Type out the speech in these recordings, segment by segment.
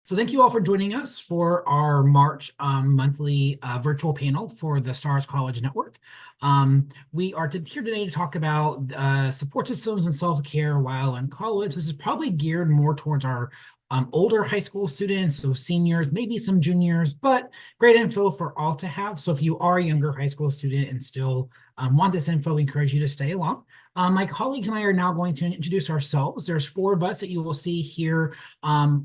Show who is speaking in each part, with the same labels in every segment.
Speaker 1: So thank you all for joining us for our March monthly virtual panel for the STARS College Network. We are here today to talk about support systems and self-care while in college. This is probably geared more towards our older high school students, so seniors, maybe some juniors, but great info for all to have. So if you are a younger high school student and still want this info, we encourage you to stay along. My colleagues and I are now going to introduce ourselves. There's 4 of us that you will see here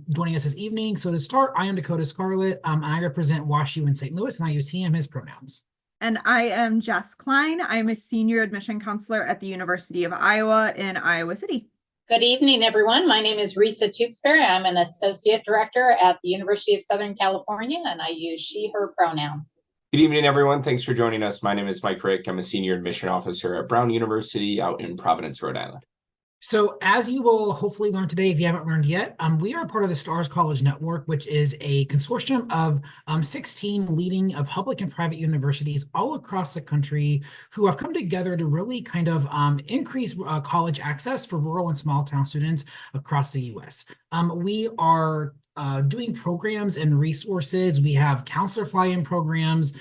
Speaker 1: joining us this evening. So to start, I am Dakota Scarlett, and I represent WashU in St. Louis, and I use he, him, his pronouns.
Speaker 2: And I am Jess Klein. I'm a senior admission counselor at the University of Iowa in Iowa City.
Speaker 3: Good evening, everyone. My name is Risa Tewksbury. I'm an associate director at the University of Southern California, and I use she, her pronouns.
Speaker 4: Good evening, everyone. Thanks for joining us. My name is Mike Rick. I'm a senior admission officer at Brown University out in Providence, Rhode Island.
Speaker 1: So as you will hopefully learn today, if you haven't learned yet, we are part of the STARS College Network, which is a consortium of 16 leading public and private universities all across the country who have come together to really kind of increase college access for rural and small town students across the U.S. We are doing programs and resources. We have counselor fly-in programs.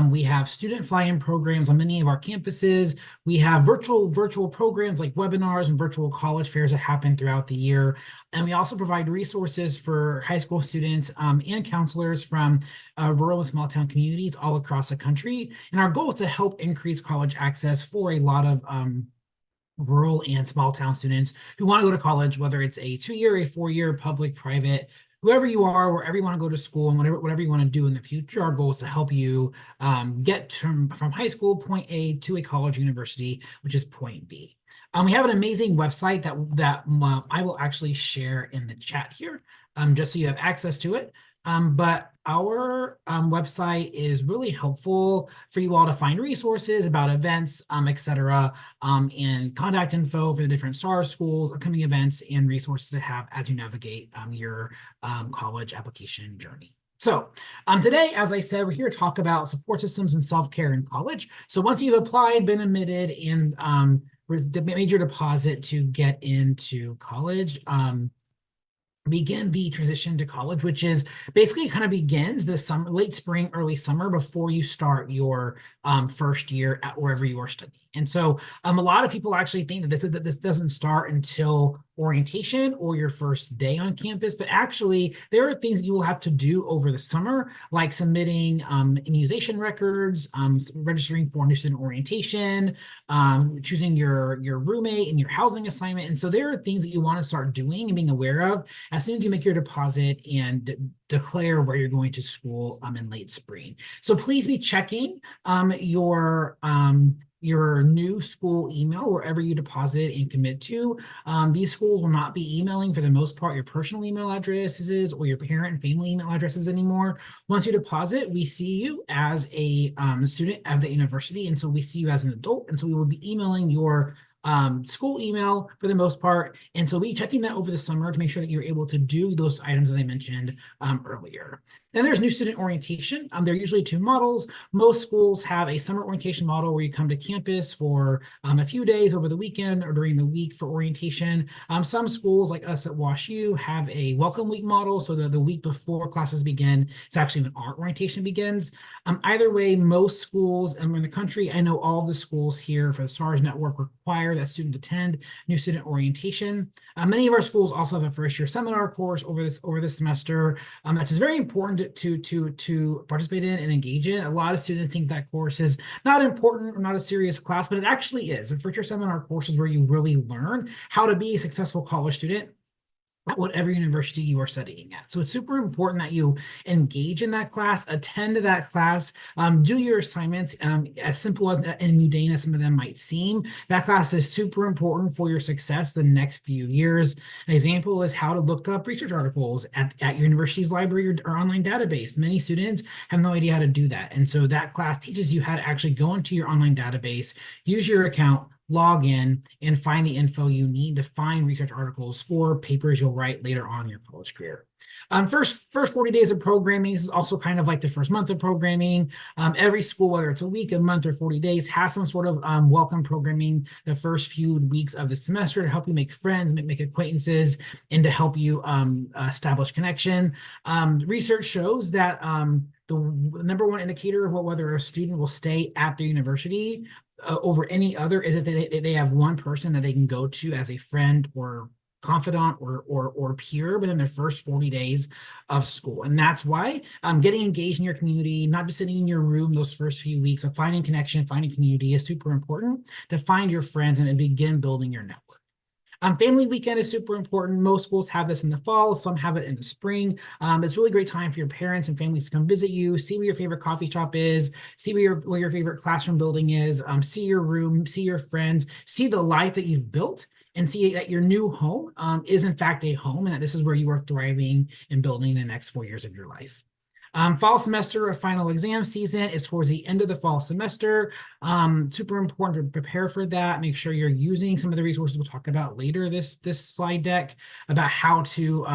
Speaker 1: We have student fly-in programs on many of our campuses. We have virtual programs like webinars and virtual college fairs that happen throughout the year. And we also provide resources for high school students and counselors from rural and small town communities all across the country. And our goal is to help increase college access for a lot of rural and small town students who want to go to college, whether it's a 2-year, a 4-year, public, private, whoever you are, wherever you want to go to school, and whatever you want to do in the future. Our goal is to help you get from high school, point A, to a college university, which is point B. We have an amazing website that I will actually share in the chat here, just so you have access to it. But our website is really helpful for you all to find resources about events, etc., and contact info for the different STARS schools, upcoming events, and resources to have as you navigate your college application journey. So today, as I said, we're here to talk about support systems and self-care in college. So once you've applied, been admitted, and made your deposit to get into college, begin the transition to college, which is basically kind of begins this summer, late spring, early summer, before you start your first year at wherever you are studying. And so a lot of people actually think that this doesn't start until orientation or your first day on campus, but actually there are things that you will have to do over the summer, like submitting immunization records, registering for new student orientation, choosing your roommate and your housing assignment. And so there are things that you want to start doing and being aware of as soon as you make your deposit and declare where you're going to school in late spring. So please be checking your new school email wherever you deposit and commit to. These schools will not be emailing, for the most part, your personal email addresses or your parent and family email addresses anymore. Once you deposit, we see you as a student at the university, and so we see you as an adult, and so we will be emailing your school email for the most part. And so be checking that over the summer to make sure that you're able to do those items that I mentioned earlier. Then there's new student orientation. There are usually 2 models. Most schools have a summer orientation model where you come to campus for a few days over the weekend or during the week for orientation. Some schools like us at WashU have a welcome week model, so that the week before classes begin, it's actually when our orientation begins. Either way, most schools in the country, I know all the schools here for the STARS Network require that student attend new student orientation. Many of our schools also have a first year seminar course over this semester. That is very important to participate in and engage in. A lot of students think that course is not important or not a serious class, but it actually is. A first year seminar course is where you really learn how to be a successful college student at whatever university you are studying at. So it's super important that you engage in that class, attend that class, do your assignments, as simple as and mundane as some of them might seem. That class is super important for your success the next few years. An example is how to look up research articles at your university's library or online database. Many students have no idea how to do that. And so that class teaches you how to actually go into your online database, use your account, log in and find the info you need to find research articles for papers you'll write later on in your college career. First 40 days of programming is also kind of like the first month of programming. Every school, whether it's a week, a month, or 40 days, has some sort of welcome programming the first few weeks of the semester to help you make friends, make acquaintances, and to help you establish connection. Research shows that the number one indicator of whether a student will stay at their university over any other is if they have one person that they can go to as a friend or confidant or peer within their first 40 days of school. And that's why getting engaged in your community, not just sitting in your room those first few weeks, but finding connection, finding community is super important to find your friends and begin building your network. Family weekend is super important. Most schools have this in the fall. Some have it in the spring. It's a really great time for your parents and families to come visit you, see where your favorite coffee shop is, see where your favorite classroom building is, see your room, see your friends, see the life that you've built, and see that your new home is in fact a home, and that this is where you are thriving and building the next 4 years of your life. Fall semester or final exam season is towards the end of the fall semester. Super important to prepare for that. Make sure you're using some of the resources we'll talk about later this slide deck about how to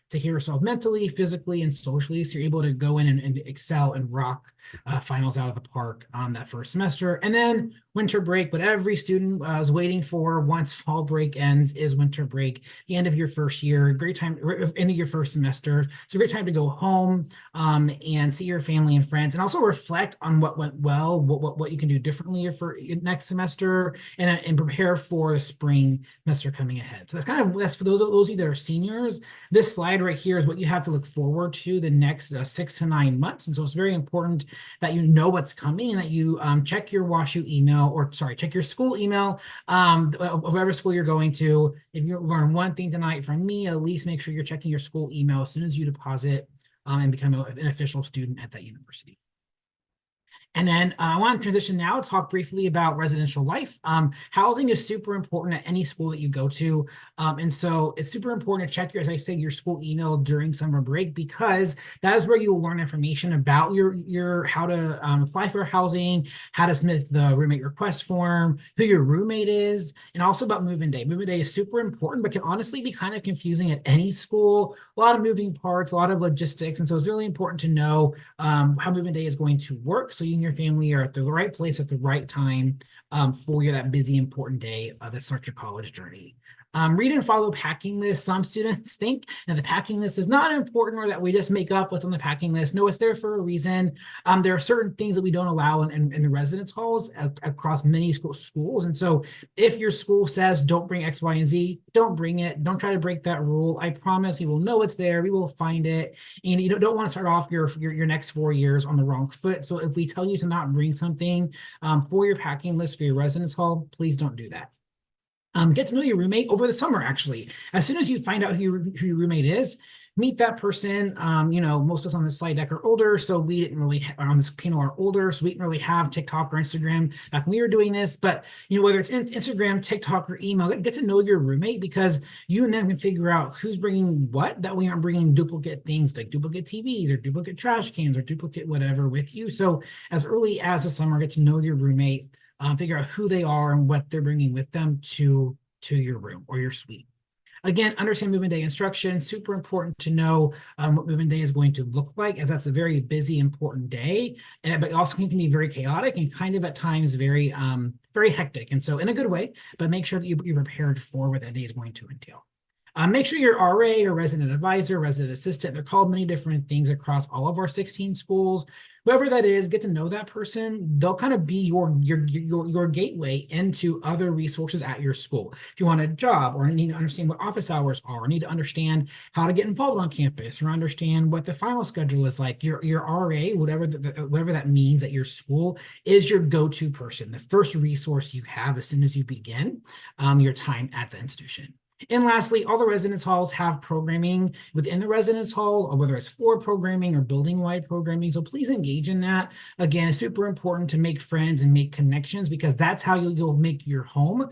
Speaker 1: take care of yourself mentally, physically, and socially, so you're able to go in and excel and rock finals out of the park that first semester. And then winter break, what every student is waiting for once fall break ends is winter break, the end of your first year, great time, end of your first semester. It's a great time to go home and see your family and friends, and also reflect on what went well, what you can do differently for next semester, and prepare for the spring semester coming ahead. So that's for those of you that are seniors. This slide right here is what you have to look forward to the next 6 to 9 months. And so it's very important that you know what's coming and that you check your WashU email, check your school email of whatever school you're going to. If you learn one thing tonight from me, at least make sure you're checking your school email as soon as you deposit and become an official student at that university. And then I want to transition now to talk briefly about residential life. Housing is super important at any school that you go to. And so it's super important to check, as I say, your school email during summer break, because that is where you will learn information about your how to apply for housing, how to submit the roommate request form, who your roommate is, and also about move-in day. Move-in day is super important, but can honestly be kind of confusing at any school. A lot of moving parts, a lot of logistics. And so it's really important to know how move-in day is going to work, so you can your family are at the right place at the right time for that busy, important day that starts your college journey. Read and follow packing lists. Some students think that the packing list is not important, or that we just make up what's on the packing list. No, it's there for a reason. There are certain things that we don't allow in the residence halls across many schools. And so if your school says don't bring X, Y, and Z, don't bring it. Don't try to break that rule. I promise you will know it's there. We will find it. And you don't want to start off your next 4 years on the wrong foot. So if we tell you to not bring something for your packing list for your residence hall, please don't do that. Get to know your roommate over the summer, actually. As soon as you find out who your roommate is, meet that person. Most of us on this slide deck are older, so we didn't really, on this panel are older, so we didn't really have TikTok or Instagram back when we were doing this. But, whether it's Instagram, TikTok, or email, get to know your roommate, because you and them can figure out who's bringing what, that we aren't bringing duplicate things like duplicate TVs or duplicate trash cans or duplicate whatever with you. So as early as the summer, get to know your roommate. Figure out who they are and what they're bringing with them to your room or your suite. Again, understand move-in day instruction. Super important to know what move-in day is going to look like, as that's a very busy, important day, but also can be very chaotic and kind of at times very, very hectic. And so in a good way, but make sure that you're prepared for what that day is going to entail. Make sure your RA or resident advisor, resident assistant, they're called many different things across all of our 16 schools. Whoever that is, get to know that person. They'll kind of be your gateway into other resources at your school. If you want a job, or need to understand what office hours are, or need to understand how to get involved on campus, or understand what the final schedule is like, your RA, whatever that means at your school, is your go-to person, the first resource you have as soon as you begin your time at the institution. And lastly, all the residence halls have programming within the residence hall, or whether it's floor programming or building-wide programming. So please engage in that. Again, it's super important to make friends and make connections, because that's how you'll make your home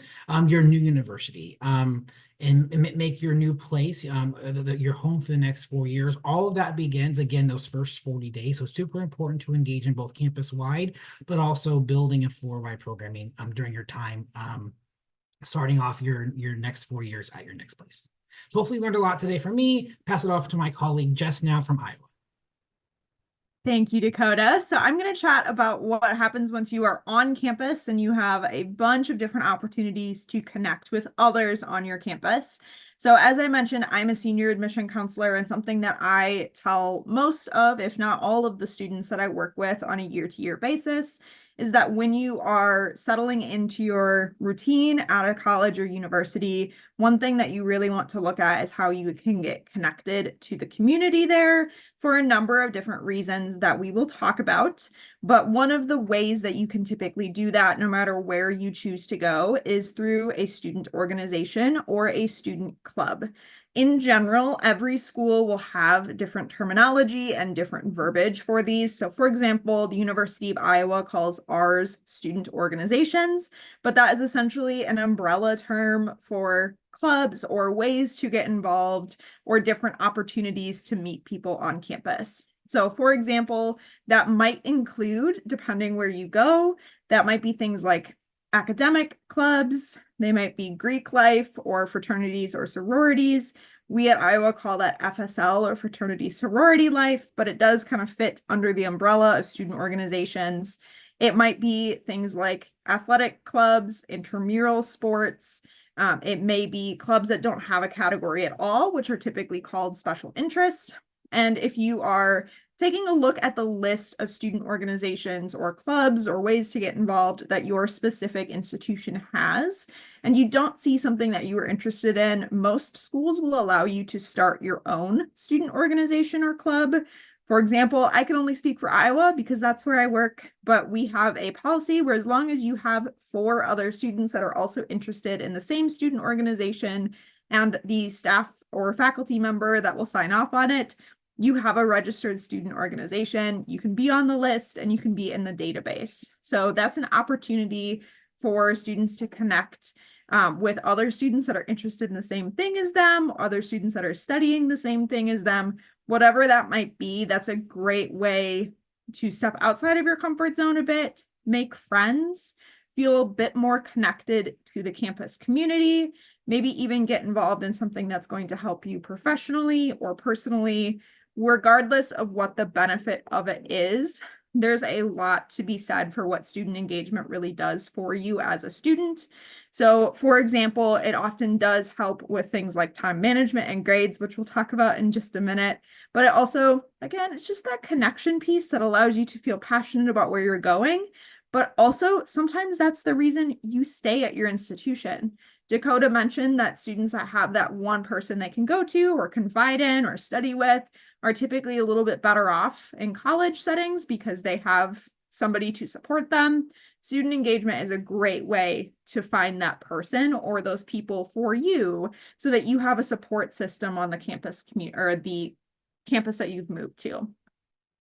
Speaker 1: your new university. And make your new place your home for the next 4 years. All of that begins, again, those first 40 days. So super important to engage in both campus-wide, but also building a floor-wide programming during your time starting off your next 4 years at your next place. So hopefully you learned a lot today from me. Pass it off to my colleague Jess now from Iowa.
Speaker 2: Thank you, Dakota. So I'm going to chat about what happens once you are on campus and you have a bunch of different opportunities to connect with others on your campus. So as I mentioned, I'm a senior admission counselor, and something that I tell most of, if not all of the students that I work with on a year-to-year basis, is that when you are settling into your routine at a college or university, one thing that you really want to look at is how you can get connected to the community there for a number of different reasons that we will talk about. But one of the ways that you can typically do that, no matter where you choose to go, is through a student organization or a student club. In general, every school will have different terminology and different verbiage for these. So for example, the University of Iowa calls ours student organizations, but that is essentially an umbrella term for clubs or ways to get involved or different opportunities to meet people on campus. So for example, that might include, depending where you go, that might be things like academic clubs, they might be Greek life or fraternities or sororities. We at Iowa call that FSL or fraternity sorority life, but it does kind of fit under the umbrella of student organizations. It might be things like athletic clubs, intramural sports. It may be clubs that don't have a category at all, which are typically called special interest. And if you are taking a look at the list of student organizations or clubs or ways to get involved that your specific institution has, and you don't see something that you are interested in, most schools will allow you to start your own student organization or club. For example, I can only speak for Iowa because that's where I work, but we have a policy where as long as you have 4 other students that are also interested in the same student organization and the staff or faculty member that will sign off on it, you have a registered student organization, you can be on the list and you can be in the database. So that's an opportunity for students to connect with other students that are interested in the same thing as them, other students that are studying the same thing as them, whatever that might be. That's a great way to step outside of your comfort zone a bit, make friends, feel a bit more connected to the campus community, maybe even get involved in something that's going to help you professionally or personally. Regardless of what the benefit of it is, there's a lot to be said for what student engagement really does for you as a student. So for example, it often does help with things like time management and grades, which we'll talk about in just a minute. But it also, again, it's just that connection piece that allows you to feel passionate about where you're going. But also sometimes that's the reason you stay at your institution. Dakota mentioned that students that have that one person they can go to or confide in or study with are typically a little bit better off in college settings because they have somebody to support them. Student engagement is a great way to find that person or those people for you so that you have a support system on the campus community or the campus that you've moved to.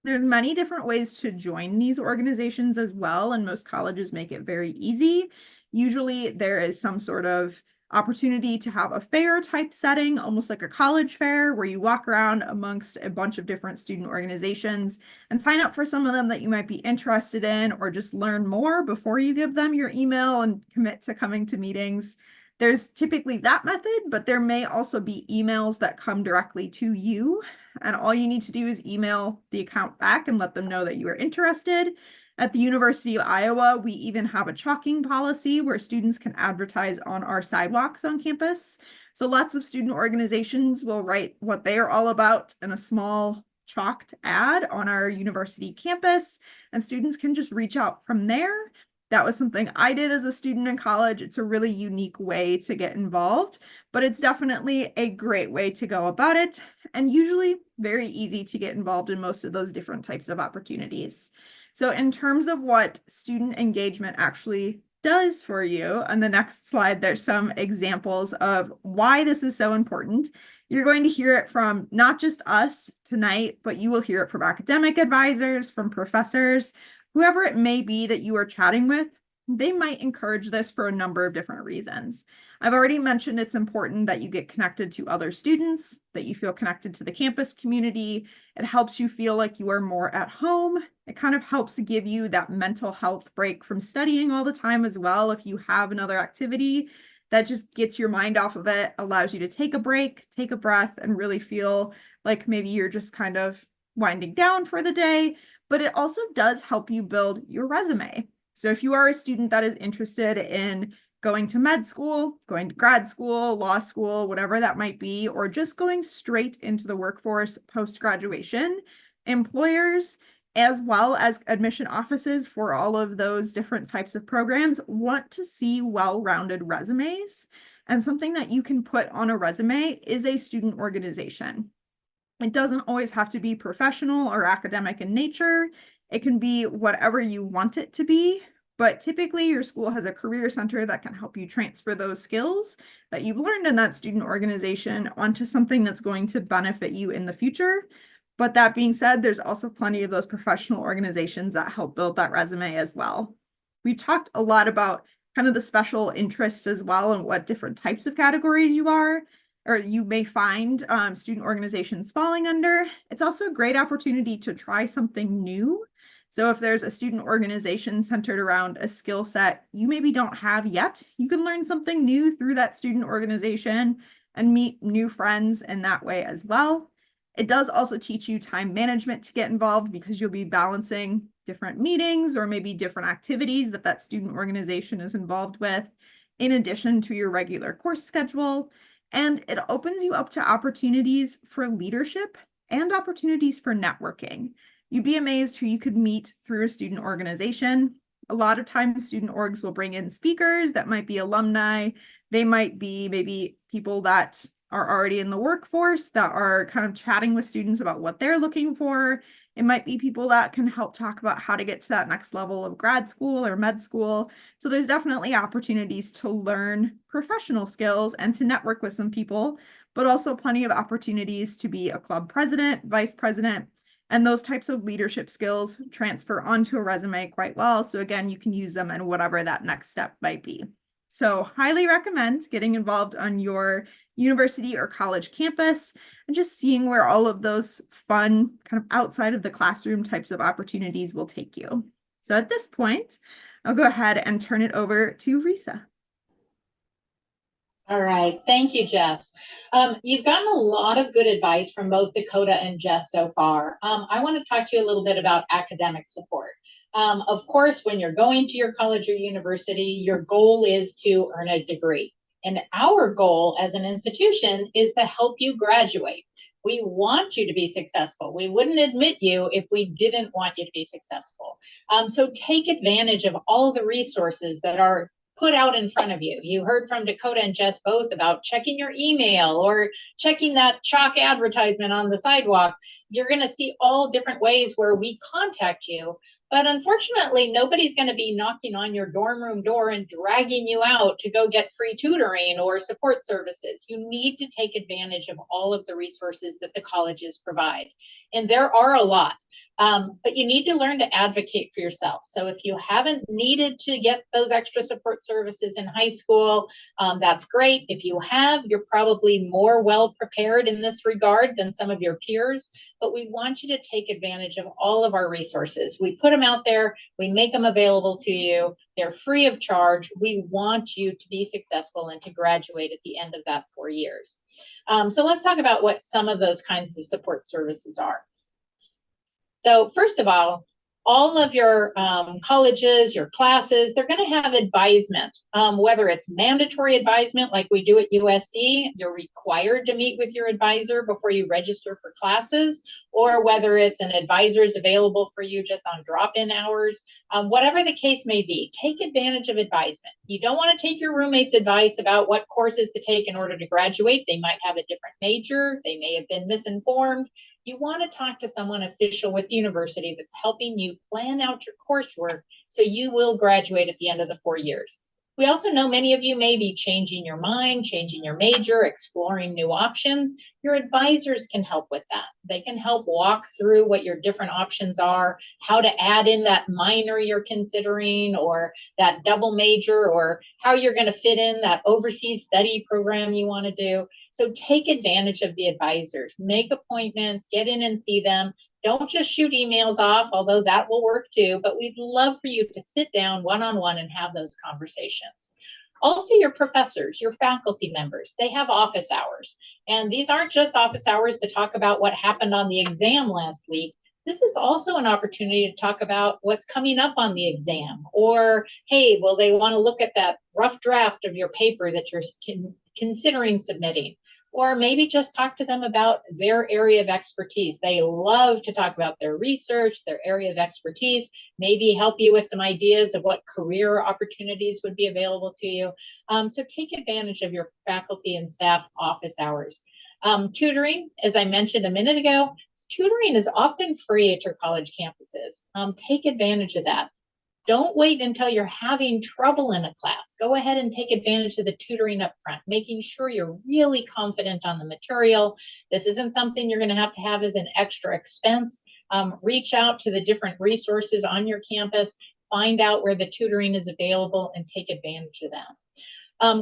Speaker 2: There's many different ways to join these organizations as well, and most colleges make it very easy. Usually there is some sort of opportunity to have a fair type setting, almost like a college fair, where you walk around amongst a bunch of different student organizations and sign up for some of them that you might be interested in, or just learn more before you give them your email and commit to coming to meetings. There's typically that method, but there may also be emails that come directly to you. And all you need to do is email the account back and let them know that you are interested. At the University of Iowa, we even have a chalking policy where students can advertise on our sidewalks on campus. So lots of student organizations will write what they are all about in a small chalked ad on our university campus, and students can just reach out from there. That was something I did as a student in college. It's a really unique way to get involved, but it's definitely a great way to go about it, and usually very easy to get involved in most of those different types of opportunities. So in terms of what student engagement actually does for you, on the next slide, there's some examples of why this is so important. You're going to hear it from not just us tonight, but you will hear it from academic advisors, from professors, whoever it may be that you are chatting with. They might encourage this for a number of different reasons. I've already mentioned it's important that you get connected to other students, that you feel connected to the campus community. It helps you feel like you are more at home. It kind of helps give you that mental health break from studying all the time as well if you have another activity that just gets your mind off of it, allows you to take a break, take a breath, and really feel like maybe you're just kind of winding down for the day. But it also does help you build your resume. So if you are a student that is interested in going to med school, going to grad school, law school, whatever that might be, or just going straight into the workforce post-graduation, employers, as well as admission offices for all of those different types of programs, want to see well-rounded resumes. And something that you can put on a resume is a student organization. It doesn't always have to be professional or academic in nature. It can be whatever you want it to be, but typically your school has a career center that can help you transfer those skills that you've learned in that student organization onto something that's going to benefit you in the future. But that being said, there's also plenty of those professional organizations that help build that resume as well. We've talked a lot about kind of the special interests as well and what different types of categories you are, or you may find student organizations falling under. It's also a great opportunity to try something new. So if there's a student organization centered around a skill set you maybe don't have yet, you can learn something new through that student organization and meet new friends in that way as well. It does also teach you time management to get involved because you'll be balancing different meetings or maybe different activities that that student organization is involved with, in addition to your regular course schedule. And it opens you up to opportunities for leadership and opportunities for networking. You'd be amazed who you could meet through a student organization. A lot of times student orgs will bring in speakers that might be alumni. They might be maybe people that are already in the workforce that are kind of chatting with students about what they're looking for. It might be people that can help talk about how to get to that next level of grad school or med school. So there's definitely opportunities to learn professional skills and to network with some people, but also plenty of opportunities to be a club president, vice president, and those types of leadership skills transfer onto a resume quite well. So again, you can use them in whatever that next step might be. So highly recommend getting involved on your university or college campus and just seeing where all of those fun kind of outside of the classroom types of opportunities will take you. So at this point, I'll go ahead and turn it over to Risa.
Speaker 3: All right, thank you, Jess. You've gotten a lot of good advice from both Dakota and Jess so far. I want to talk to you a little bit about academic support. Of course, when you're going to your college or university, your goal is to earn a degree. And our goal as an institution is to help you graduate. We want you to be successful. We wouldn't admit you if we didn't want you to be successful. So take advantage of all the resources that are put out in front of you. You heard from Dakota and Jess both about checking your email or checking that chalk advertisement on the sidewalk. You're going to see all different ways where we contact you. But unfortunately, nobody's going to be knocking on your dorm room door and dragging you out to go get free tutoring or support services. You need to take advantage of all of the resources that the colleges provide. And there are a lot. But you need to learn to advocate for yourself. So if you haven't needed to get those extra support services in high school, that's great. If you have, you're probably more well prepared in this regard than some of your peers. But we want you to take advantage of all of our resources. We put them out there. We make them available to you. They're free of charge. We want you to be successful and to graduate at the end of that 4 years. So let's talk about what some of those kinds of support services are. So first of all of your colleges, your classes, they're going to have advisement, whether it's mandatory advisement like we do at USC, you're required to meet with your advisor before you register for classes, or whether it's an advisor is available for you just on drop-in hours, whatever the case may be, take advantage of advisement. You don't want to take your roommate's advice about what courses to take in order to graduate. They might have a different major. They may have been misinformed. You want to talk to someone official with the university that's helping you plan out your coursework so you will graduate at the end of the 4 years. We also know many of you may be changing your mind, changing your major, exploring new options. Your advisors can help with that. They can help walk through what your different options are, how to add in that minor you're considering or that double major, or how you're going to fit in that overseas study program you want to do. So take advantage of the advisors, make appointments, get in and see them. Don't just shoot emails off, although that will work too, but we'd love for you to sit down one-on-one and have those conversations. Also, your professors, your faculty members, they have office hours. And these aren't just office hours to talk about what happened on the exam last week. This is also an opportunity to talk about what's coming up on the exam. Or, hey, well, they want to look at that rough draft of your paper that you're considering submitting. Or maybe just talk to them about their area of expertise. They love to talk about their research, their area of expertise, maybe help you with some ideas of what career opportunities would be available to you. So take advantage of your faculty and staff office hours. Tutoring, as I mentioned a minute ago, tutoring is often free at your college campuses. Take advantage of that. Don't wait until you're having trouble in a class. Go ahead and take advantage of the tutoring up front, making sure you're really confident on the material. This isn't something you're going to have as an extra expense. Reach out to the different resources on your campus, find out where the tutoring is available, and take advantage of that.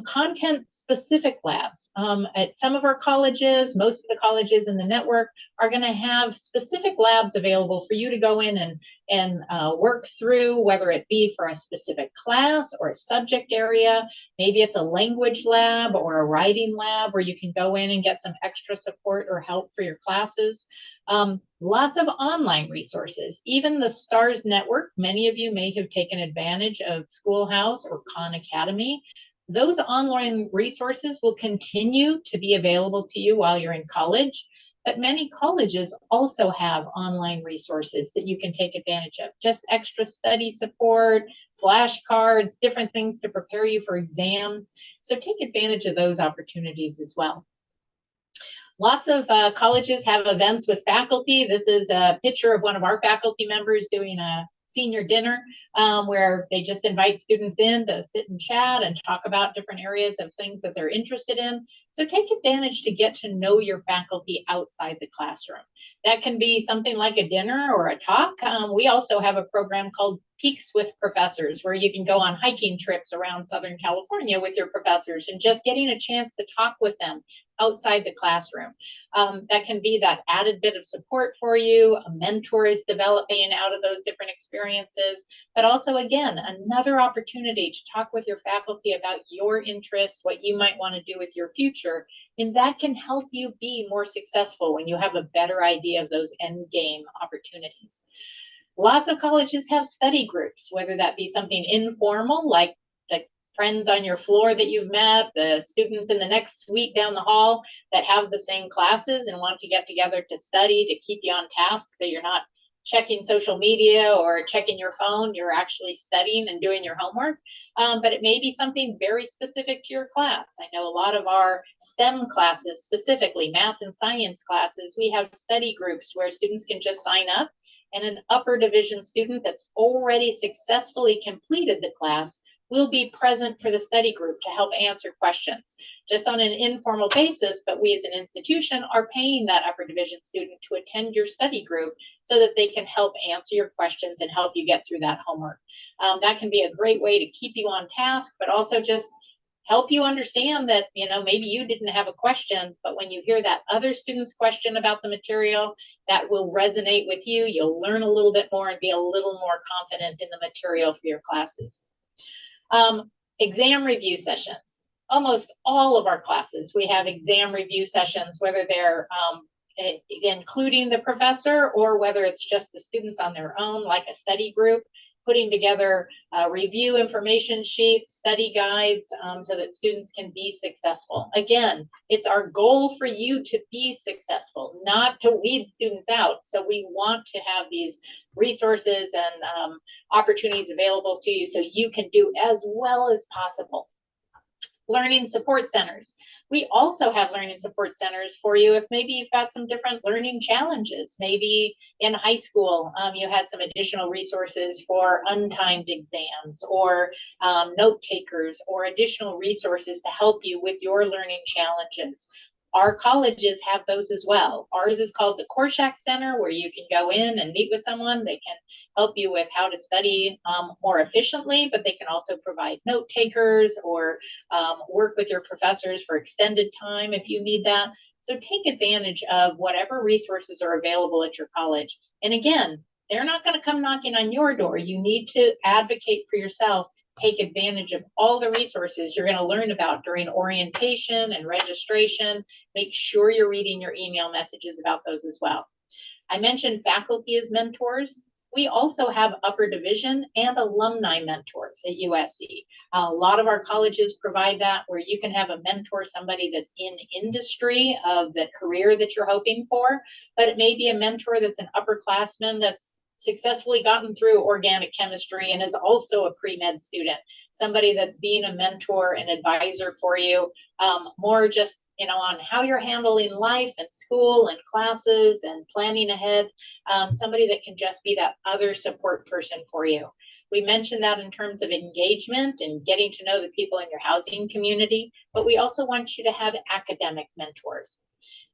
Speaker 3: Content-specific labs. At some of our colleges, most of the colleges in the network are going to have specific labs available for you to go in and work through, whether it be for a specific class or a subject area. Maybe it's a language lab or a writing lab where you can go in and get some extra support or help for your classes. Lots of online resources. Even the STARS network, many of you may have taken advantage of Schoolhouse or Khan Academy. Those online resources will continue to be available to you while you're in college, but many colleges also have online resources that you can take advantage of. Just extra study support, flashcards, different things to prepare you for exams. So take advantage of those opportunities as well. Lots of colleges have events with faculty. This is a picture of one of our faculty members doing a senior dinner where they just invite students in to sit and chat and talk about different areas of things that they're interested in. So take advantage to get to know your faculty outside the classroom. That can be something like a dinner or a talk. We also have a program called Peaks with Professors, where you can go on hiking trips around Southern California with your professors and just getting a chance to talk with them outside the classroom. That can be that added bit of support for you. A mentor is developing out of those different experiences, but also, again, another opportunity to talk with your faculty about your interests, what you might want to do with your future, and that can help you be more successful when you have a better idea of those end game opportunities. Lots of colleges have study groups, whether that be something informal, like the friends on your floor that you've met, the students in the next suite down the hall that have the same classes and want to get together to study to keep you on task so you're not checking social media or checking your phone, you're actually studying and doing your homework. But it may be something very specific to your class. I know a lot of our STEM classes, specifically math and science classes, we have study groups where students can just sign up, and an upper division student that's already successfully completed the class will be present for the study group to help answer questions, just on an informal basis, but we as an institution are paying that upper division student to attend your study group so that they can help answer your questions and help you get through that homework. That can be a great way to keep you on task, but also just help you understand that, maybe you didn't have a question, but when you hear that other student's question about the material, that will resonate with you. You'll learn a little bit more and be a little more confident in the material for your classes. Exam review sessions. Almost all of our classes, we have exam review sessions, whether they're including the professor or whether it's just the students on their own, like a study group, putting together review information sheets, study guides, so that students can be successful. Again, it's our goal for you to be successful, not to weed students out. So we want to have these resources and opportunities available to you so you can do as well as possible. Learning support centers. We also have learning support centers for you if maybe you've got some different learning challenges. Maybe in high school, you had some additional resources for untimed exams or note takers or additional resources to help you with your learning challenges. Our colleges have those as well. Ours is called the Korshak Center, where you can go in and meet with someone. They can help you with how to study more efficiently, but they can also provide note takers or work with your professors for extended time if you need that. So take advantage of whatever resources are available at your college. And again, they're not going to come knocking on your door. You need to advocate for yourself. take advantage of all the resources you're going to learn about during orientation and registration. Make sure you're reading your email messages about those as well. I mentioned faculty as mentors. We also have upper division and alumni mentors at USC. A lot of our colleges provide that, where you can have a mentor, somebody that's in industry of the career that you're hoping for, but it may be a mentor that's an upperclassman that's successfully gotten through organic chemistry and is also a pre-med student, somebody that's being a mentor and advisor for you, more just on how you're handling life and school and classes and planning ahead, somebody that can just be that other support person for you. We mentioned that in terms of engagement and getting to know the people in your housing community, but we also want you to have academic mentors.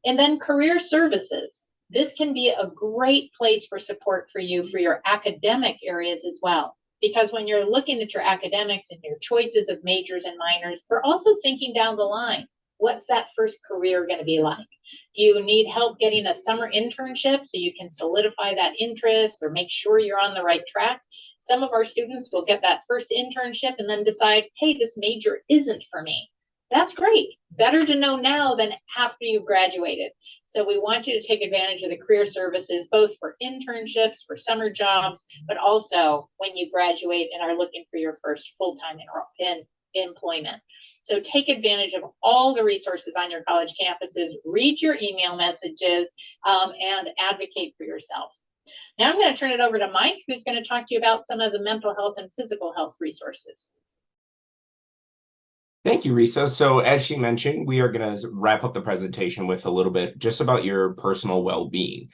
Speaker 3: And then career services. This can be a great place for support for you for your academic areas as well. Because when you're looking at your academics and your choices of majors and minors, we're also thinking down the line. What's that first career going to be like? Do you need help getting a summer internship so you can solidify that interest or make sure you're on the right track? Some of our students will get that first internship and then decide, hey, this major isn't for me. That's great. Better to know now than after you've graduated. So we want you to take advantage of the career services, both for internships, for summer jobs, but also when you graduate and are looking for your first full-time employment. So take advantage of all the resources on your college campuses, read your email messages, and advocate for yourself. Now I'm going to turn it over to Mike, who's going to talk to you about some of the mental health and physical health resources.
Speaker 4: Thank you, Risa. So as she mentioned, we are going to wrap up the presentation with a little bit just about your personal well-being.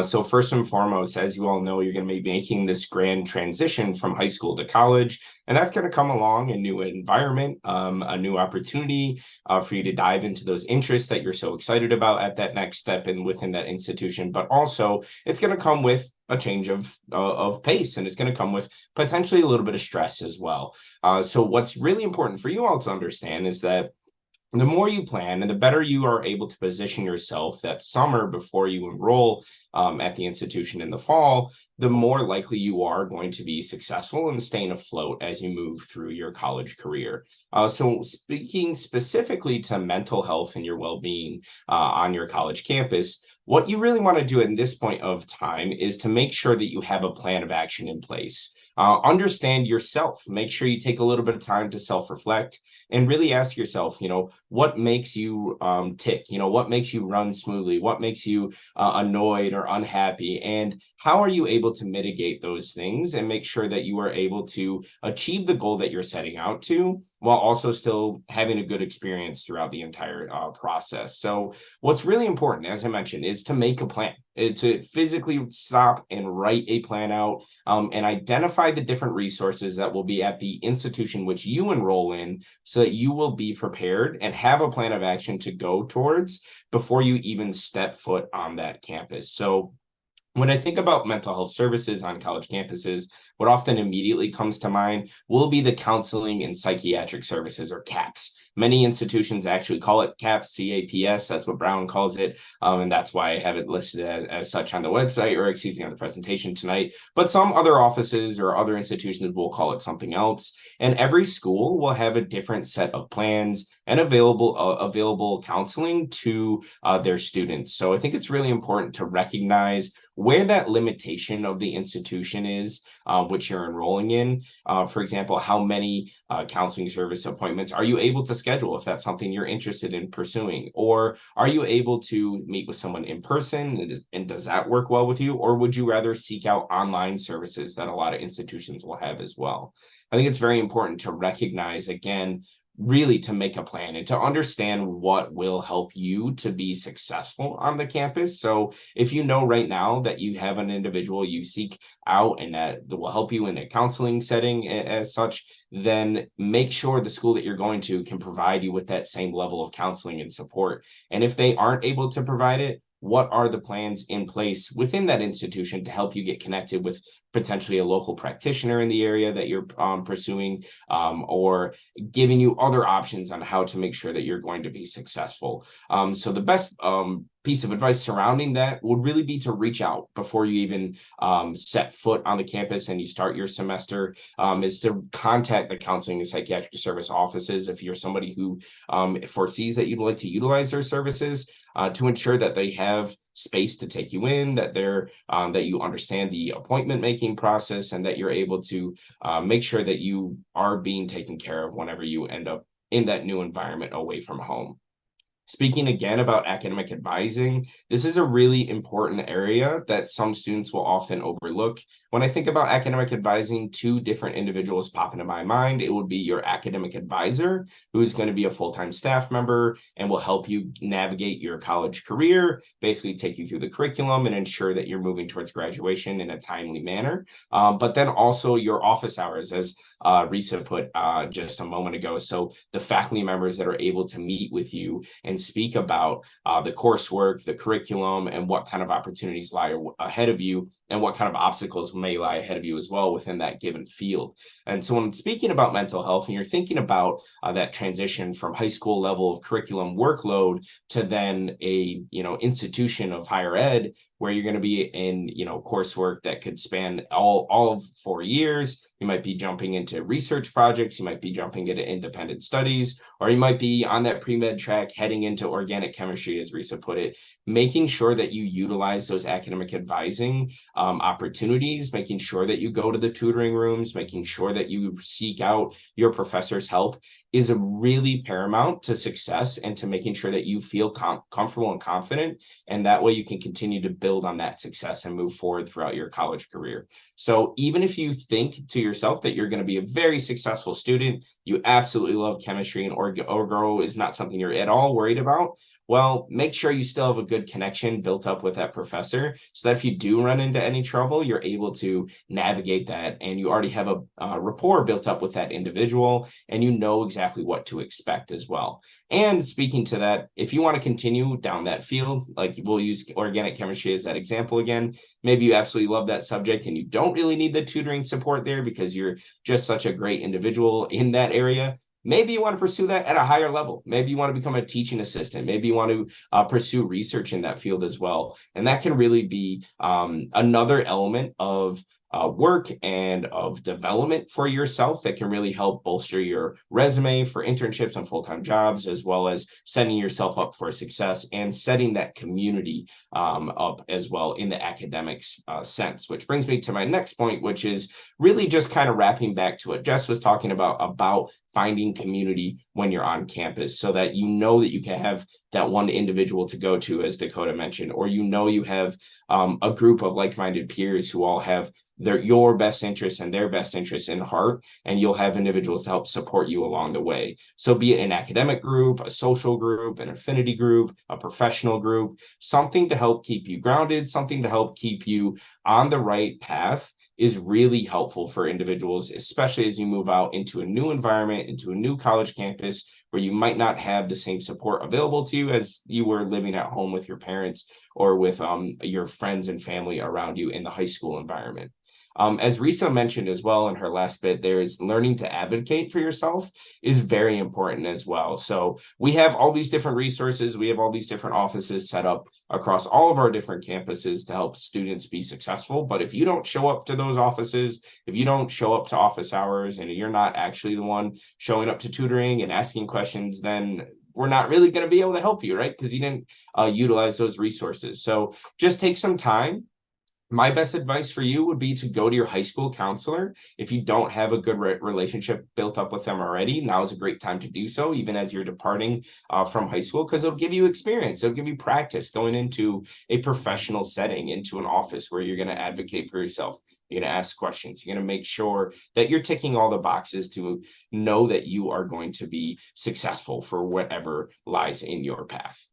Speaker 4: So first and foremost, as you all know, you're going to be making this grand transition from high school to college, and that's going to come along a new environment, a new opportunity for you to dive into those interests that you're so excited about at that next step and within that institution. But also, it's going to come with a change of pace, and it's going to come with potentially a little bit of stress as well. So what's really important for you all to understand is that the more you plan and the better you are able to position yourself that summer before you enroll at the institution in the fall, the more likely you are going to be successful in staying afloat as you move through your college career. So speaking specifically to mental health and your well-being on your college campus, what you really want to do at this point of time is to make sure that you have a plan of action in place. Understand yourself. Make sure you take a little bit of time to self-reflect and really ask yourself, what makes you tick? What makes you run smoothly? What makes you annoyed or unhappy? And how are you able to mitigate those things and make sure that you are able to achieve the goal that you're setting out to, while also still having a good experience throughout the entire process? So what's really important, as I mentioned, is to make a plan, to physically stop and write a plan out and identify the different resources that will be at the institution which you enroll in, so that you will be prepared and have a plan of action to go towards before you even step foot on that campus. So when I think about mental health services on college campuses, what often immediately comes to mind will be the counseling and psychiatric services, or CAPS. Many institutions actually call it CAPS, C-A-P-S. That's what Brown calls it. And that's why I have it listed as such on the website, or excuse me, on the presentation tonight. But some other offices or other institutions will call it something else. And every school will have a different set of plans and available counseling to their students. So I think it's really important to recognize where that limitation of the institution is, which you're enrolling in. For example, how many counseling service appointments are you able to schedule if that's something you're interested in pursuing? Or are you able to meet with someone in person, and does that work well with you? Or would you rather seek out online services that a lot of institutions will have as well? I think it's very important to recognize, again, really to make a plan and to understand what will help you to be successful on the campus. So if you know right now that you have an individual you seek out and that will help you in a counseling setting as such, then make sure the school that you're going to can provide you with that same level of counseling and support. And if they aren't able to provide it, what are the plans in place within that institution to help you get connected with potentially a local practitioner in the area that you're pursuing, or giving you other options on how to make sure that you're going to be successful. So the best piece of advice surrounding that would really be to reach out before you even set foot on the campus and you start your semester, is to contact the counseling and psychiatric service offices if you're somebody who foresees that you'd like to utilize their services, to ensure that they have space to take you in, that they're that you understand the appointment making process, and that you're able to make sure that you are being taken care of whenever you end up in that new environment away from home. Speaking again about academic advising, this is a really important area that some students will often overlook. When I think about academic advising, two different individuals pop into my mind. It would be your academic advisor, who is going to be a full-time staff member and will help you navigate your college career, basically take you through the curriculum and ensure that you're moving towards graduation in a timely manner. But then also your office hours, as Risa put just a moment ago. So the faculty members that are able to meet with you and speak about the coursework, the curriculum, and what kind of opportunities lie ahead of you, and what kind of obstacles may lie ahead of you as well within that given field. And so when speaking about mental health, and you're thinking about that transition from high school level of curriculum workload to then a institution of higher ed, where you're going to be in coursework that could span all of 4 years. You might be jumping into research projects, you might be jumping into independent studies, or you might be on that pre-med track heading into organic chemistry, as Risa put it. Making sure that you utilize those academic advising opportunities, making sure that you go to the tutoring rooms, making sure that you seek out your professor's help is a really paramount to success and to making sure that you feel comfortable and confident. And that way you can continue to build on that success and move forward throughout your college career. So even if you think to yourself that you're going to be a very successful student, you absolutely love chemistry, and Orgo is not something you're at all worried about, well, make sure you still have a good connection built up with that professor, so that if you do run into any trouble, you're able to navigate that, and you already have a rapport built up with that individual, and you know exactly what to expect as well. And speaking to that, if you want to continue down that field, like we'll use organic chemistry as that example again, maybe you absolutely love that subject and you don't really need the tutoring support there because you're just such a great individual in that area. Maybe you want to pursue that at a higher level. Maybe you want to become a teaching assistant. Maybe you want to pursue research in that field as well. And that can really be another element of work and of development for yourself that can really help bolster your resume for internships and full-time jobs, as well as setting yourself up for success and setting that community up as well in the academics sense. Which brings me to my next point, which is really just kind of wrapping back to what Jess was talking about finding community when you're on campus, so that you know that you can have that one individual to go to, as Dakota mentioned, or you have a group of like-minded peers who all have your best interests and their best interests in heart, and you'll have individuals to help support you along the way. So be it an academic group, a social group, an affinity group, a professional group, something to help keep you grounded, something to help keep you on the right path is really helpful for individuals, especially as you move out into a new environment, into a new college campus where you might not have the same support available to you as you were living at home with your parents or with your friends and family around you in the high school environment. As Risa mentioned as well in her last bit, there is learning to advocate for yourself is very important as well. So we have all these different resources. We have all these different offices set up across all of our different campuses to help students be successful. But if you don't show up to those offices, if you don't show up to office hours, and you're not actually the one showing up to tutoring and asking questions, then we're not really going to be able to help you, right? Because you didn't utilize those resources. So just take some time. My best advice for you would be to go to your high school counselor. If you don't have a good relationship built up with them already, now is a great time to do so, even as you're departing from high school, because it'll give you experience. It'll give you practice going into a professional setting, into an office where you're going to advocate for yourself. You're going to ask questions. You're going to make sure that you're ticking all the boxes to know that you are going to be successful for whatever lies in your path.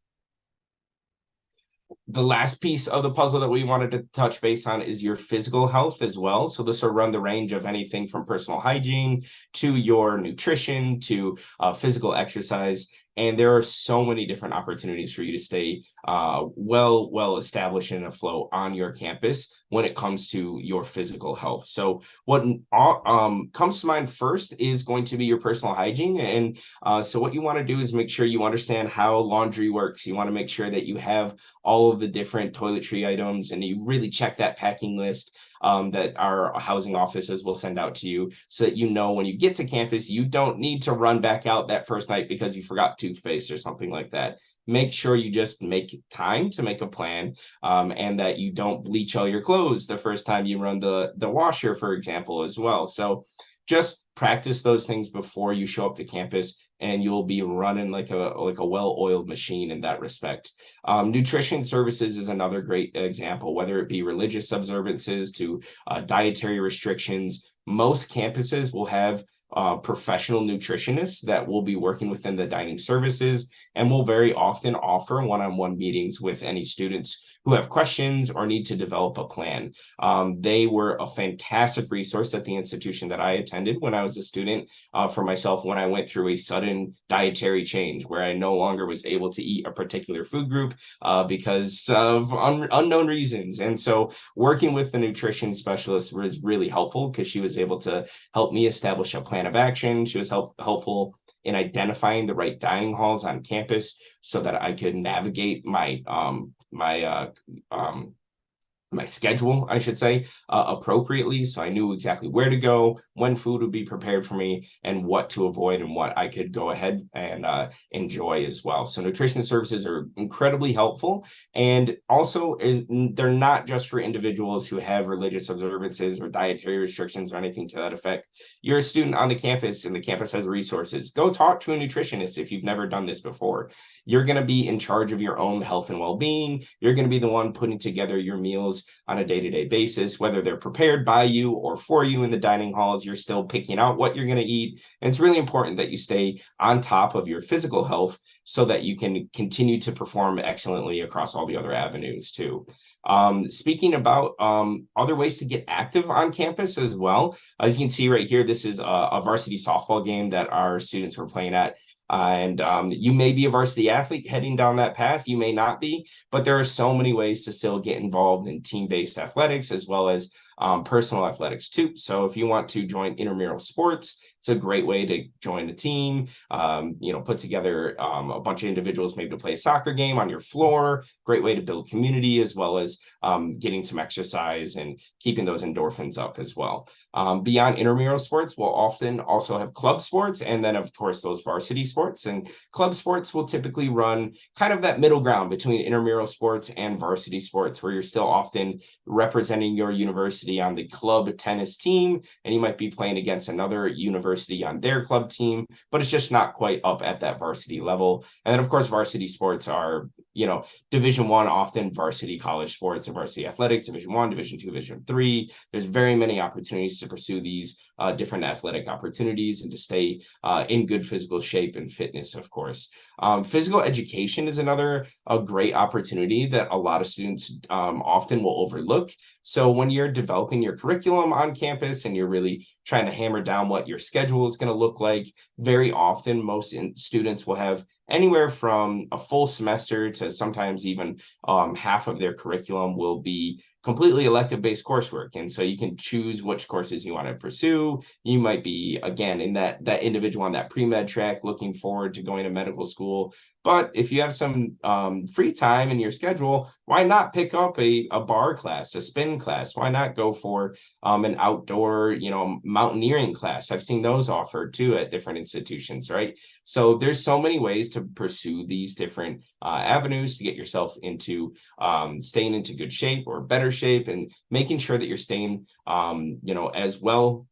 Speaker 4: The last piece of the puzzle that we wanted to touch base on is your physical health as well. So this will run the range of anything from personal hygiene to your nutrition to physical exercise. And there are so many different opportunities for you to stay well established and afloat on your campus when it comes to your physical health. So what comes to mind first is going to be your personal hygiene. And so what you want to do is make sure you understand how laundry works. You want to make sure that you have all of the different toiletry items and you really check that packing list that our housing offices will send out to you, so that you know when you get to campus, you don't need to run back out that first night because you forgot toothpaste or something like that. Make sure you just make time to make a plan, and that you don't bleach all your clothes the first time you run the washer, for example, as well. So just practice those things before you show up to campus, and you'll be running like a well-oiled machine in that respect. Nutrition services is another great example, whether it be religious observances to dietary restrictions. Most campuses will have professional nutritionists that will be working within the dining services and will very often offer one-on-one meetings with any students who have questions or need to develop a plan. They were a fantastic resource at the institution that I attended when I was a student, for myself, when I went through a sudden dietary change where I no longer was able to eat a particular food group because of unknown reasons. And so working with the nutrition specialist was really helpful because she was able to help me establish a plan of action. She was helpful in identifying the right dining halls on campus so that I could navigate my my schedule, I should say, appropriately. So I knew exactly where to go, when food would be prepared for me, and what to avoid and what I could go ahead and enjoy as well. So nutrition services are incredibly helpful. And also, they're not just for individuals who have religious observances or dietary restrictions or anything to that effect. You're a student on the campus and the campus has resources. Go talk to a nutritionist if you've never done this before. You're going to be in charge of your own health and well-being. You're going to be the one putting together your meals on a day-to-day basis, whether they're prepared by you or for you in the dining halls. You're still picking out what you're going to eat. And it's really important that you stay on top of your physical health so that you can continue to perform excellently across all the other avenues too. Speaking about other ways to get active on campus as well, as you can see right here, this is a varsity softball game that our students were playing at. And you may be a varsity athlete heading down that path. You may not be, but there are so many ways to still get involved in team-based athletics as well as personal athletics too. So if you want to join intramural sports, it's a great way to join a team, put together a bunch of individuals maybe to play a soccer game on your floor. Great way to build community as well as getting some exercise and keeping those endorphins up as well. Beyond intramural sports, we'll often also have club sports and then, of course, those varsity sports. And club sports will typically run kind of that middle ground between intramural sports and varsity sports, where you're still often representing your university on the club tennis team, and you might be playing against another university on their club team, but it's just not quite up at that varsity level. And then, of course, varsity sports are, Division I, often varsity college sports and varsity athletics, Division I, Division II, Division III. There's very many opportunities to pursue these different athletic opportunities and to stay in good physical shape and fitness, of course. Physical education is another great opportunity that a lot of students often will overlook. So when you're developing your curriculum on campus and you're really trying to hammer down what your schedule is going to look like, very often most students will have anywhere from a full semester to sometimes even half of their curriculum will be completely elective-based coursework. And so you can choose which courses you want to pursue. You might be, again, in that individual on that pre-med track looking forward to going to medical school. But if you have some free time in your schedule, why not pick up a bar class, a spin class? Why not go for an outdoor, mountaineering class? I've seen those offered too at different institutions, right? So there's so many ways to pursue these different avenues to get yourself into staying into good shape or better shape, and making sure that you're staying, as well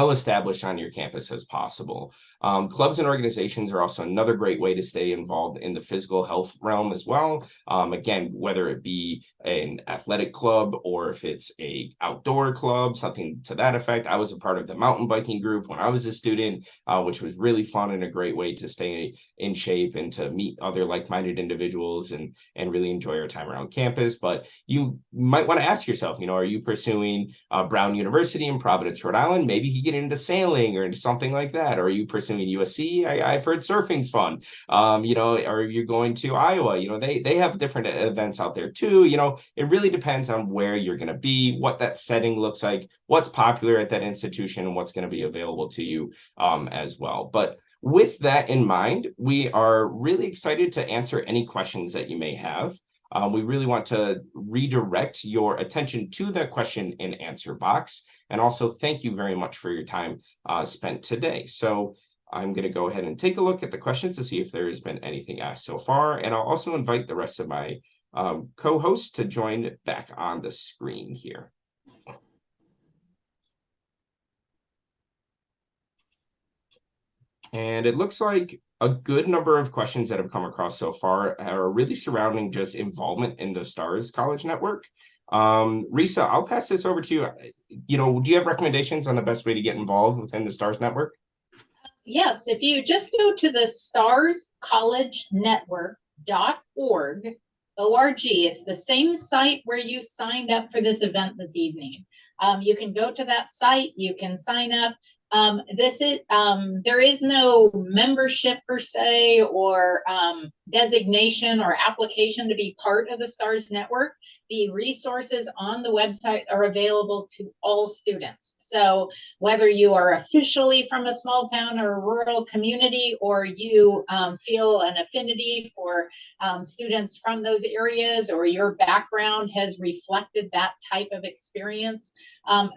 Speaker 4: established on your campus as possible. Clubs and organizations are also another great way to stay involved in the physical health realm as well. Again, whether it be an athletic club or if it's a outdoor club, something to that effect. I was a part of the mountain biking group when I was a student, which was really fun and a great way to stay in shape and to meet other like-minded individuals and really enjoy your time around campus. But you might want to ask yourself, are you pursuing Brown University in Providence, Rhode Island? Maybe you get into sailing or into something like that? Or are you pursuing USC? I've heard surfing's fun. You know, are you going to Iowa? You know, they have different events out there too. You know, it really depends on where you're going to be, what that setting looks like, what's popular at that institution, and what's going to be available to you as well. But with that in mind, we are really excited to answer any questions that you may have. We really want to redirect your attention to the question and answer box. And also thank you very much for your time spent today. So I'm going to go ahead and take a look at the questions to see if there has been anything asked so far. And I'll also invite the rest of my co-hosts to join back on the screen here. And it looks like a good number of questions that have come across so far are really surrounding just involvement in the STARS College Network. Risa, I'll pass this over to you. You know, do you have recommendations on the best way to get involved within the STARS Network?
Speaker 3: Yes, if you just go to the starscollegenetwork.org, it's the same site where you signed up for this event this evening. You can go to that site, you can sign up. There is no membership per se or designation or application to be part of the STARS network. The resources on the website are available to all students. So whether you are officially from a small town or a rural community, or you feel an affinity for students from those areas, or your background has reflected that type of experience,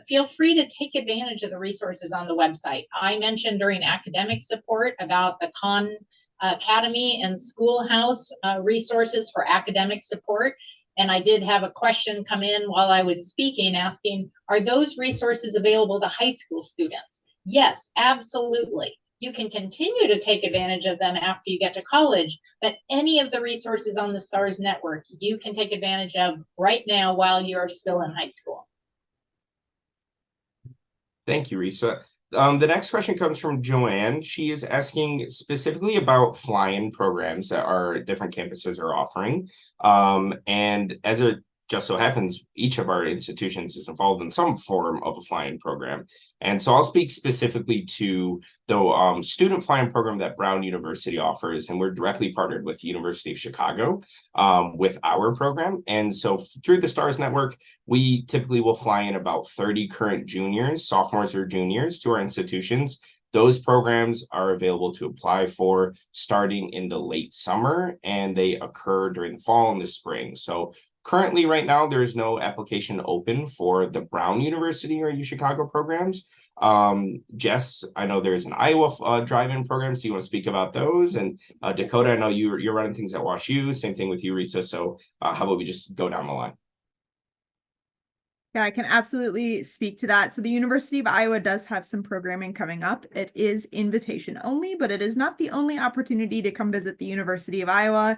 Speaker 3: feel free to take advantage of the resources on the website. I mentioned during academic support about the Khan Academy and Schoolhouse resources for academic support. And I did have a question come in while I was speaking asking, are those resources available to high school students? Yes, absolutely. You can continue to take advantage of them after you get to college, but any of the resources on the STARS network, you can take advantage of right now while you're still in high school.
Speaker 4: Thank you, Risa. The next question comes from Joanne. She is asking specifically about fly-in programs that our different campuses are offering. And as it just so happens, each of our institutions is involved in some form of a fly-in program. And so I'll speak specifically to the student fly-in program that Brown University offers. And we're directly partnered with the University of Chicago with our program. And so through the STARS network, we typically will fly in about 30 current juniors, sophomores or juniors to our institutions. Those programs are available to apply for starting in the late summer, and they occur during the fall and the spring. So currently, right now, there is no application open for the Brown University or UChicago programs. Jess, I know there's an Iowa drive-in program, so you want to speak about those. And Dakota, I know you're running things at WashU. Same thing with you, Risa. So how about we just go down the line?
Speaker 2: Yeah, I can absolutely speak to that. So the University of Iowa does have some programming coming up. It is invitation only, but it is not the only opportunity to come visit the University of Iowa.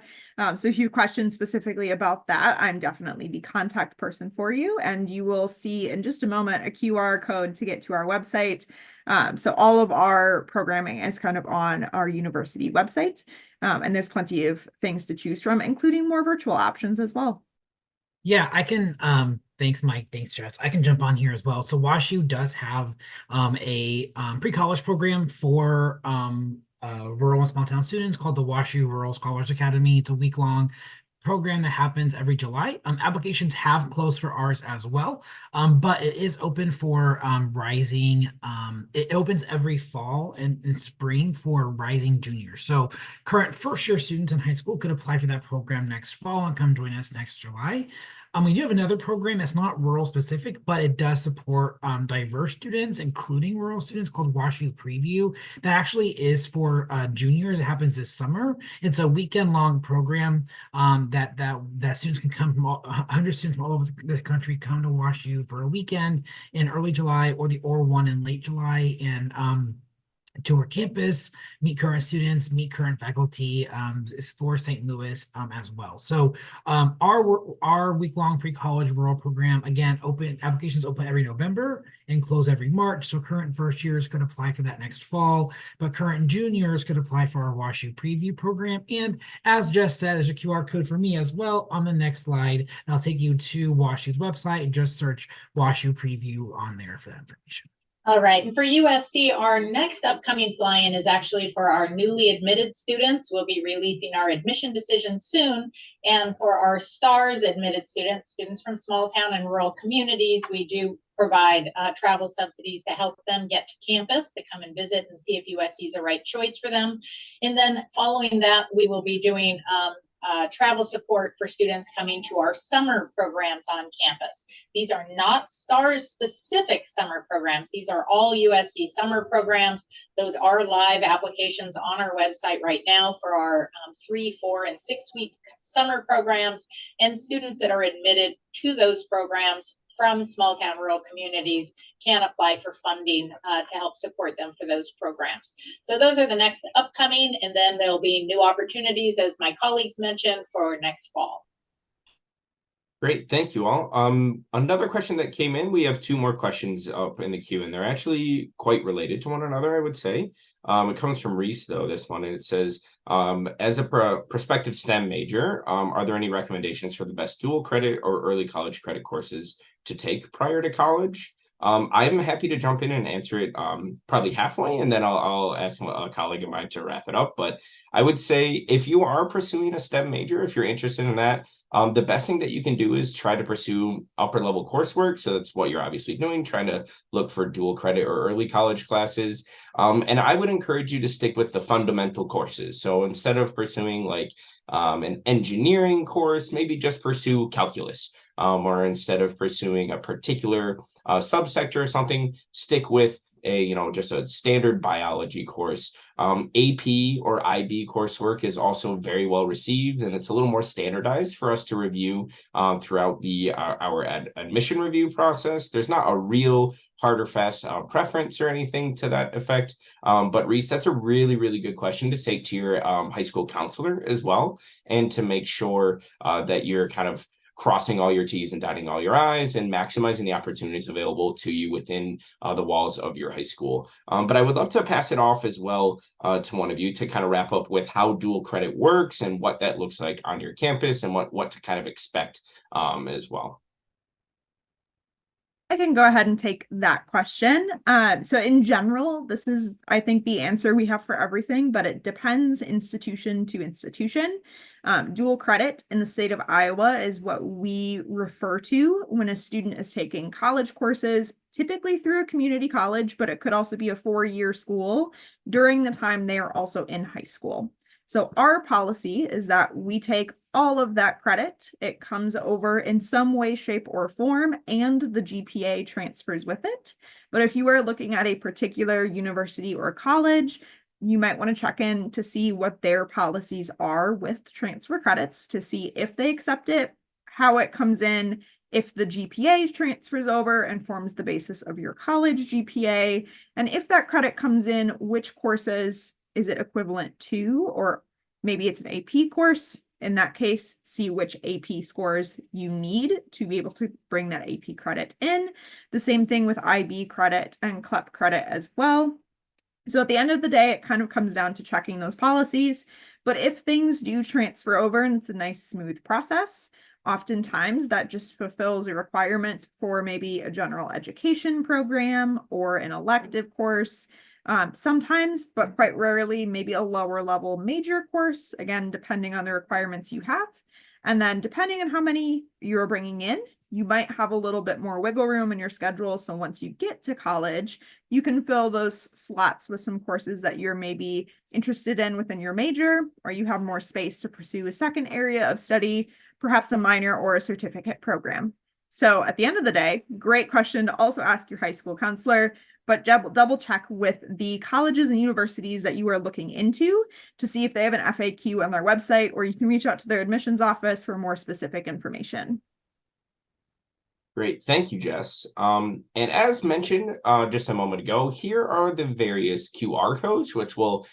Speaker 2: So if you have questions specifically about that, I'm definitely the contact person for you. And you will see in just a moment a QR code to get to our website. So all of our programming is kind of on our university website. And there's plenty of things to choose from, including more virtual options as well.
Speaker 1: Yeah, I can, thanks, Mike. Thanks, Jess. I can jump on here as well. So WashU does have a pre-college program for rural and small town students called the WashU Rural Scholars Academy. It's a week-long program that happens every July. Applications have closed for ours as well, but it is open for rising. It opens every fall and spring for rising juniors. So current first-year students in high school could apply for that program next fall and come join us next July. We do have another program that's not rural specific, but it does support diverse students, including rural students, called WashU Preview. That actually is for juniors. It happens this summer. It's a weekend-long program that students can come from 100 students from all over the country come to WashU for a weekend in early July or one in late July, and tour campus, meet current students, meet current faculty, explore St. Louis as well. So our week-long pre-college rural program, again, applications open every November and close every March. So current first years could apply for that next fall, but current juniors could apply for our WashU Preview program. And as Jess said, there's a QR code for me as well on the next slide. And I'll take you to WashU's website and just search WashU Preview on there for that information.
Speaker 3: All right, and for USC, our next upcoming fly-in is actually for our newly admitted students. We'll be releasing our admission decision soon. And for our STARS admitted students, students from small town and rural communities, we do provide travel subsidies to help them get to campus to come and visit and see if USC is the right choice for them. And then following that, we will be doing travel support for students coming to our summer programs on campus. These are not STARS specific summer programs. These are all USC summer programs. Those are live applications on our website right now for our 3, 4, and 6-week summer programs, and students that are admitted to those programs from small town rural communities can apply for funding to help support them for those programs. So those are the next upcoming, and then there'll be new opportunities, as my colleagues mentioned, for next fall.
Speaker 4: Great, thank you all. Another question that came in, we have 2 more questions up in the queue, and they're actually quite related to one another, I would say. It comes from Reese, though, this one, and it says, as a prospective STEM major, are there any recommendations for the best dual credit or early college credit courses to take prior to college? I'm happy to jump in and answer it probably halfway, and then I'll ask a colleague of mine to wrap it up. But I would say if you are pursuing a STEM major, if you're interested in that, the best thing that you can do is try to pursue upper level coursework. So that's what you're obviously doing, trying to look for dual credit or early college classes. And I would encourage you to stick with the fundamental courses. So instead of pursuing like an engineering course, maybe just pursue calculus. Or instead of pursuing a particular subsector or something, stick with just a standard biology course. AP or IB coursework is also very well received, and it's a little more standardized for us to review throughout our admission review process. There's not a real hard or fast preference or anything to that effect. But Reese, that's a really, really good question to take to your high school counselor as well, and to make sure that you're kind of crossing all your T's and dotting all your I's and maximizing the opportunities available to you within the walls of your high school. But I would love to pass it off as well to one of you to kind of wrap up with how dual credit works and what that looks like on your campus and what to kind of expect as well.
Speaker 2: I can go ahead and take that question. So in general, this is, I think, the answer we have for everything, but it depends institution to institution. Dual credit in the state of Iowa is what we refer to when a student is taking college courses, typically through a community college, but it could also be a 4-year school during the time they are also in high school. So our policy is that we take all of that credit. It comes over in some way, shape, or form, and the GPA transfers with it. But if you are looking at a particular university or college, you might want to check in to see what their policies are with transfer credits to see if they accept it, how it comes in, if the GPA transfers over and forms the basis of your college GPA, and if that credit comes in, which courses is it equivalent to, or maybe it's an AP course. In that case, see which AP scores you need to be able to bring that AP credit in. The same thing with IB credit and CLEP credit as well. So at the end of the day, it kind of comes down to checking those policies. But if things do transfer over and it's a nice, smooth process, oftentimes that just fulfills a requirement for maybe a general education program or an elective course. Sometimes, but quite rarely, maybe a lower level major course, again, depending on the requirements you have. And then depending on how many you're bringing in, you might have a little bit more wiggle room in your schedule. So once you get to college, you can fill those slots with some courses that you're maybe interested in within your major, or you have more space to pursue a second area of study, perhaps a minor or a certificate program. So at the end of the day, great question to also ask your high school counselor, but double check with the colleges and universities that you are looking into to see if they have an FAQ on their website, or you can reach out to their admissions office for more specific information.
Speaker 4: Great. Thank you, Jess. And as mentioned just a moment ago, here are the various QR codes, which will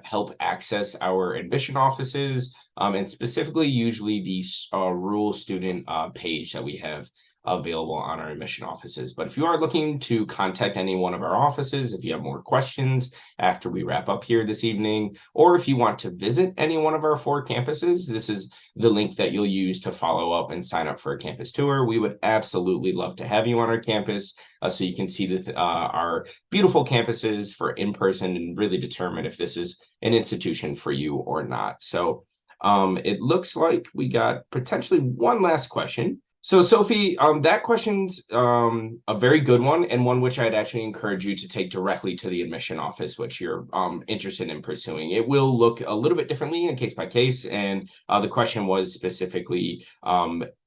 Speaker 4: help access our admission offices, and specifically usually the rural student page that we have available on our admission offices. But if you are looking to contact any one of our offices, if you have more questions after we wrap up here this evening, or if you want to visit any one of our 4 campuses, this is the link that you'll use to follow up and sign up for a campus tour. We would absolutely love to have you on our campus so you can see our beautiful campuses for in person and really determine if this is an institution for you or not. So it looks like we got potentially one last question. So Sophie, that question's a very good one, and one which I'd actually encourage you to take directly to the admission office, which you're interested in pursuing. It will look a little bit differently in case by case, and the question was specifically,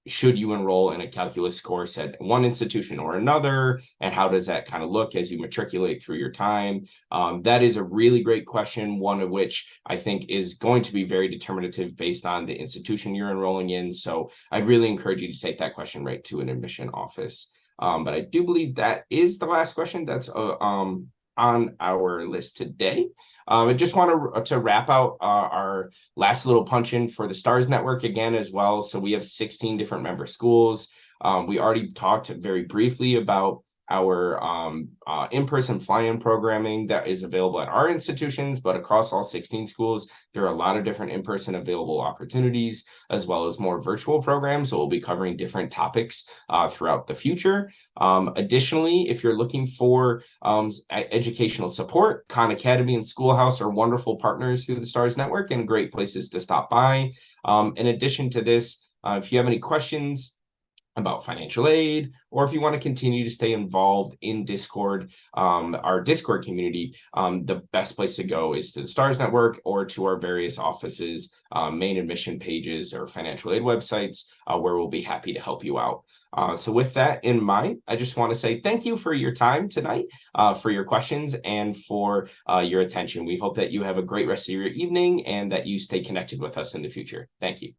Speaker 4: should you enroll in a calculus course at one institution or another, and how does that kind of look as you matriculate through your time? That is a really great question, one of which I think is going to be very determinative based on the institution you're enrolling in. So I'd really encourage you to take that question right to an admission office. But I do believe that is the last question that's on our list today. I just want to wrap out our last little punch in for the STARS network again as well. So we have 16 different member schools. We already talked very briefly about our in-person fly-in programming that is available at our institutions, but across all 16 schools, there are a lot of different in-person available opportunities, as well as more virtual programs. So we'll be covering different topics throughout the future. Additionally, if you're looking for educational support, Khan Academy and Schoolhouse are wonderful partners through the STARS network and great places to stop by. In addition to this, if you have any questions about financial aid, or if you want to continue to stay involved in Discord, our Discord community, the best place to go is to the STARS network or to our various offices, main admission pages or financial aid websites, where we'll be happy to help you out. So with that in mind, I just want to say thank you for your time tonight, for your questions and for your attention. We hope that you have a great rest of your evening and that you stay connected with us in the future. Thank you.